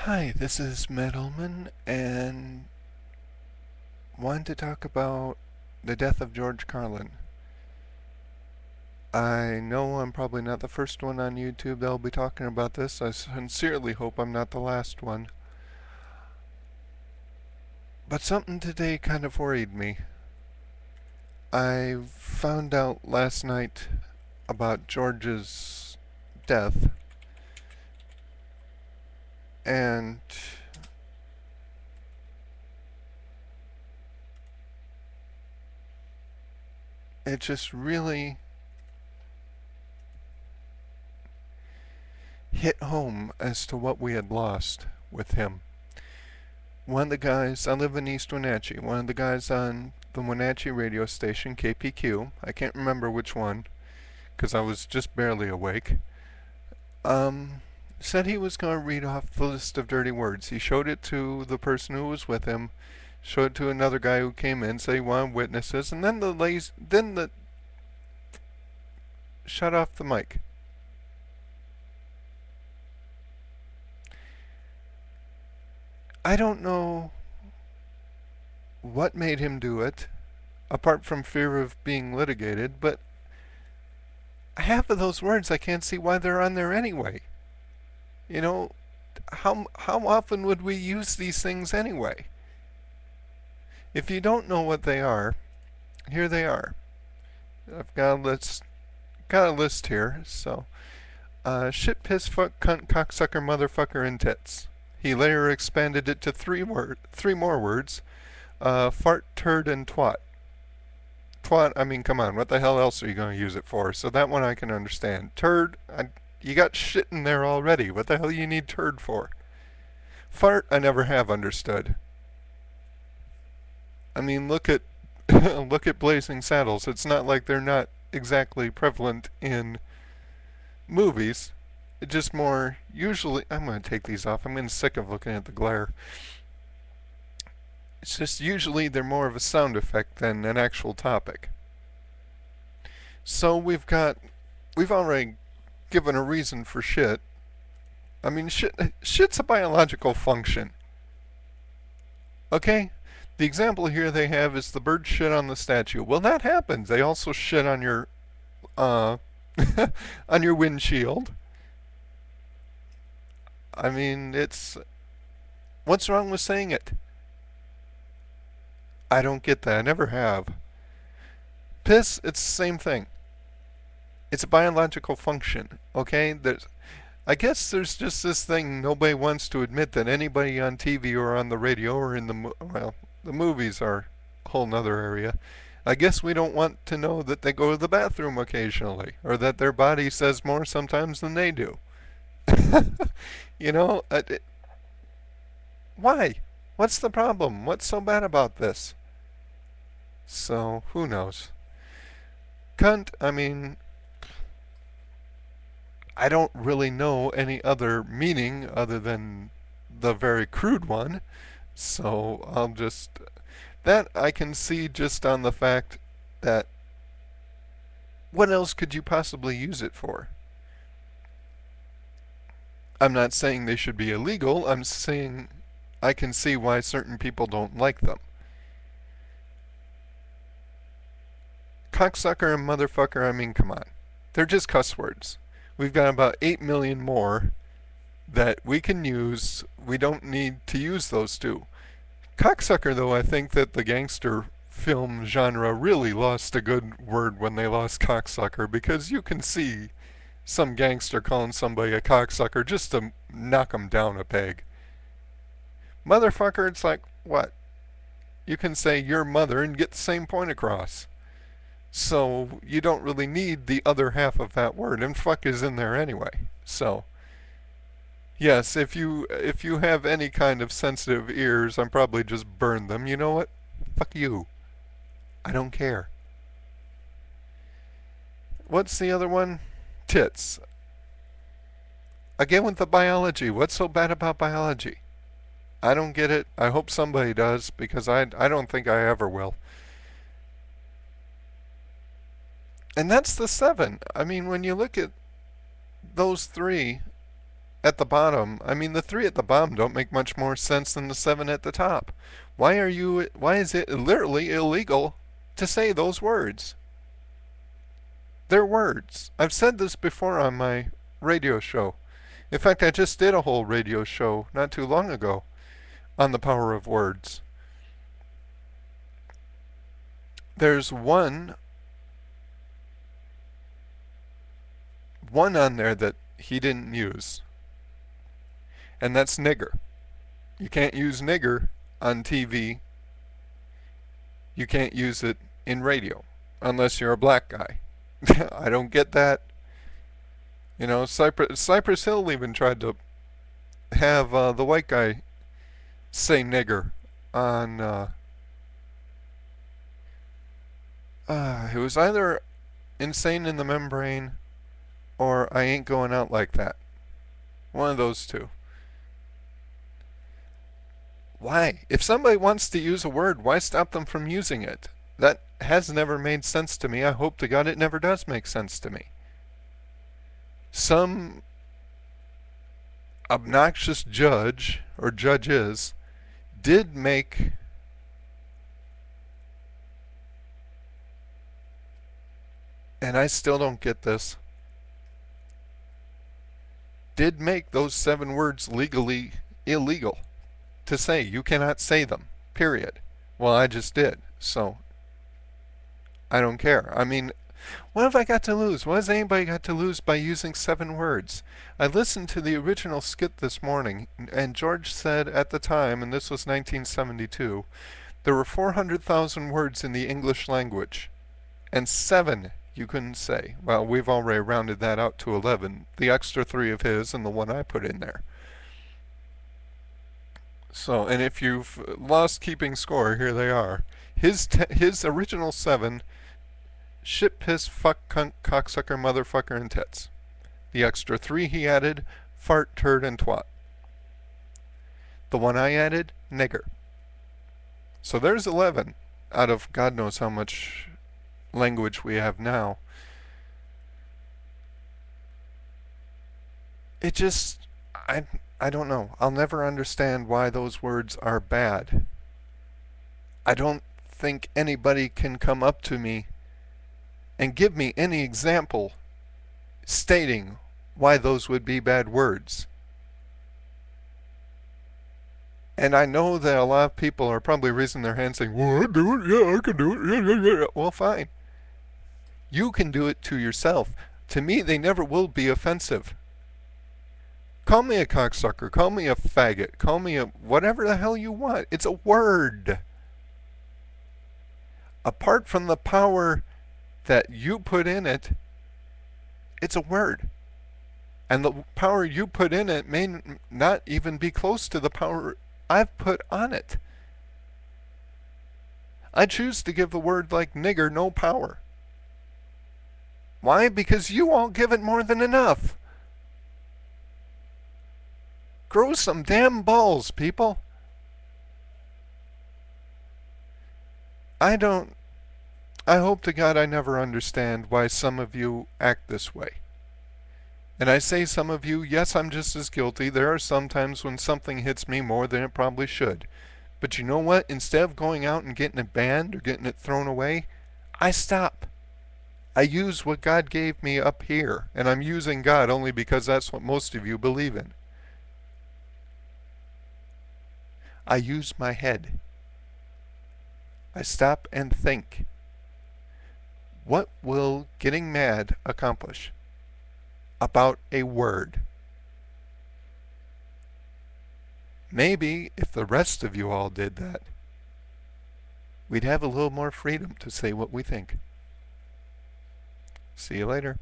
Hi, this is Metalman, and wanted to talk about the death of George Carlin. I know I'm probably not the first one on YouTube that'll be talking about this. I sincerely hope I'm not the last one. But something today kind of worried me. I found out last night about George's death, and it just really hit home as to what we had lost with him. One of the guys, I live in East Wenatchee, one of the guys on the Wenatchee radio station, KPQ, I can't remember which one, because I was just barely awake, um, said he was going to read off the list of dirty words. He showed it to the person who was with him, showed it to another guy who came in, said he wanted witnesses, and then the shut off the mic. I don't know what made him do it, apart from fear of being litigated, but half of those words I can't see why they're on there anyway. You know, how often would we use these things anyway? If you don't know what they are, here they are. I've got a list here. So, shit, piss, fuck, cunt, cocksucker, motherfucker, and tits. He later expanded it to three more words: fart, turd, and twat. Twat, I mean, come on, what the hell else are you going to use it for? So that one I can understand. Turd, you got shit in there already. What the hell you need turd for? Fart, I never have understood. I mean, look at look at Blazing Saddles. It's not like they're not exactly prevalent in movies. It just more usually. I'm going to take these off. I'm getting sick of looking at the glare. It's just usually they're more of a sound effect than an actual topic. So we've already given a reason for shit. I mean, shit's a biological function. Okay? The example here they have is the bird shit on the statue. Well, that happens. They also shit on your uh on your windshield. I mean, it's what's wrong with saying it? I don't get that. I never have. Piss, it's the same thing. It's a biological function, okay? I guess there's just this thing nobody wants to admit that anybody on TV or on the radio or in the movies are a whole nother area. I guess we don't want to know that they go to the bathroom occasionally or that their body says more sometimes than they do. you know, why? What's the problem? What's so bad about this? So, who knows? Cunt, I mean, I don't really know any other meaning other than the very crude one. So I'll just. That I can see just on the fact that. What else could you possibly use it for? I'm not saying they should be illegal. I'm saying I can see why certain people don't like them. Cocksucker and motherfucker, I mean, come on. They're just cuss words. We've got about 8 million more that we can use. We don't need to use those two. Cocksucker, though, I think that the gangster film genre really lost a good word when they lost cocksucker, because you can see some gangster calling somebody a cocksucker just to knock them down a peg. Motherfucker, it's like, what? You can say your mother and get the same point across. So you don't really need the other half of that word, and fuck is in there anyway. So yes, if you have any kind of sensitive ears, I'm probably just burn them. You know what? Fuck you. I don't care. What's the other one? Tits. Again with the biology. What's so bad about biology? I don't get it. I hope somebody does, because I don't think I ever will. And that's the seven. I mean, when you look at those three, at the bottom, I mean, the 3 at the bottom don't make much more sense than the 7 at the top. Why is it literally illegal to say those words? They're words. I've said this before on my radio show. In fact, I just did a whole radio show not too long ago on the power of words. There's one on there that he didn't use, and that's nigger. You can't use nigger on TV. You can't use it in radio unless you're a black guy. I don't get that. You know, Cypress Hill even tried to have the white guy say nigger on. It was either Insane in the Membrane or I Ain't Going Out Like That. One of those two. Why? If somebody wants to use a word, why stop them from using it? That has never made sense to me. I hope to God it never does make sense to me. Some obnoxious judge, or judges, did make and I still don't get this, did make those 7 words legally illegal to say. You cannot say them, period. Well, I just did, so I don't care. I mean, what have I got to lose? What has anybody got to lose by using 7 words? I listened to the original skit this morning, and George said at the time, and this was 1972, there were 400,000 words in the English language, and 7 you couldn't say. Well, we've already rounded that out to 11. The extra 3 of his and the one I put in there. So, and if you've lost keeping score, here they are. His original 7: shit, piss, fuck, cunt, cocksucker, motherfucker, and tits. The extra 3 he added: fart, turd, and twat. The one I added: nigger. So there's 11 out of God knows how much language we have now. It just, I don't know. I'll never understand why those words are bad. I don't think anybody can come up to me and give me any example stating why those would be bad words. And I know that a lot of people are probably raising their hands saying, well, I do it, yeah, I can do it, yeah. Well, fine. You can do it to yourself. To me, they never will be offensive. Call me a cocksucker, call me a faggot, call me a whatever the hell you want. It's a word. Apart from the power that you put in it, it's a word. And the power you put in it may not even be close to the power I've put on it. I choose to give a word like nigger no power. Why? Because you all give it more than enough. Grow some damn balls, people. I hope to God I never understand why some of you act this way. And I say some of you, yes, I'm just as guilty. There are some times when something hits me more than it probably should. But you know what? Instead of going out and getting it banned or getting it thrown away, I stop. I use what God gave me up here, and I'm using God only because that's what most of you believe in. I use my head. I stop and think. What will getting mad accomplish about a word? Maybe if the rest of you all did that, we'd have a little more freedom to say what we think. See you later.